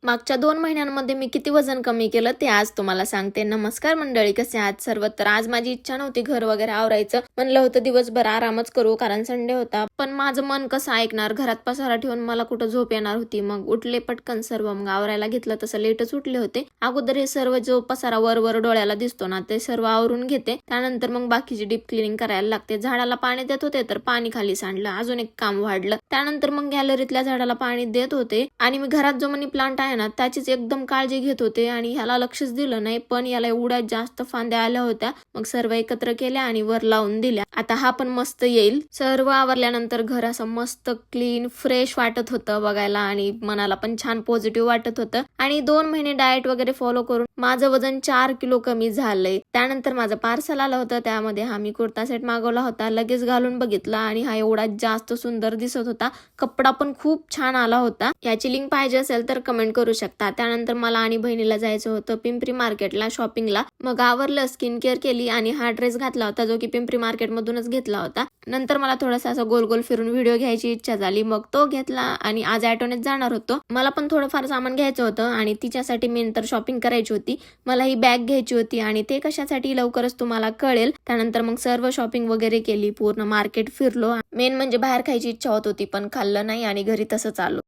मागच्या 2 महिन्यांमध्ये मी किती वजन कमी केलं ते आज तुम्हाला सांगते. नमस्कार मंडळी, कसे आहात सर्व? तर आज माझी इच्छा नव्हती घर वगैरे आवरायचं. म्हणलं होतं दिवसभर आरामच करू कारण संडे होता. पण माझं मन कसं ऐकणार, घरात पसारा ठेवून मला कुठं झोप येणार होती. मग उठले पटकन सर्व, मग आवरायला घेतलं. तसं लेटच उठले होते. अगोदर हे सर्व जो पसारा वर डोळ्याला दिसतो ना ते सर्व आवरून घेते. त्यानंतर मग बाकीची डीप क्लिनिंग करायला लागते. झाडाला पाणी देत होते तर पाणी खाली सांडलं, अजून एक काम वाढलं. त्यानंतर मग गॅलरीतल्या झाडाला पाणी देत होते आणि मी घरात जो मनी प्लांट आहे ना त्याचीच एकदम काळजी घेत होते आणि ह्याला लक्षच दिलं नाही, पण याला एवढ्या जास्त फांद्या आल्या होत्या. मग सर्व एकत्र केल्या आणि वर लावून दिल्या. आता हा पण मस्त येईल. सर्व आवरल्यानंतर घर असं मस्त क्लीन फ्रेश वाटत होतं बघायला आणि मनाला पण छान पॉझिटिव्ह वाटत होतं. आणि 2 महिने डाएट वगैरे फॉलो करून माझं वजन 4 किलो कमी झालंय. त्यानंतर माझं पार्सल आलं होतं, त्यामध्ये हा मी कुर्ता सेट मागवला होता. लगेच घालून बघितला आणि हा एवढा जास्त सुंदर दिसत होता. कपडा पण खूप छान आला होता. याची लिंक पाहिजे असेल तर कमेंट करू शकता. त्यानंतर मला आणि बहिणीला जायचं होतं पिंपरी मार्केटला शॉपिंगला. मग आवरलं, स्किन केअर केली आणि हा ड्रेस घातला होता जो की पिंपरी मार्केट मधूनच घेतला होता. नंतर मला थोडासा असं गोल गोल फिरून व्हिडिओ घ्यायची इच्छा झाली, मग तो घेतला आणि आज ऑटोनेच जाणार होतो. मला पण थोडंफार सामान घ्यायचं होतं आणि तिच्यासाठी मी नंतर शॉपिंग करायची होती. मला ही बॅग घ्यायची होती आणि ते कशासाठी लवकरच तुम्हाला कळेल. त्यानंतर मग सर्व शॉपिंग वगैरे केली, पूर्ण मार्केट फिरलो. मेन म्हणजे बाहेर खायची इच्छा होत होती पण खाल्लं नाही आणि घरी तसंच आलो.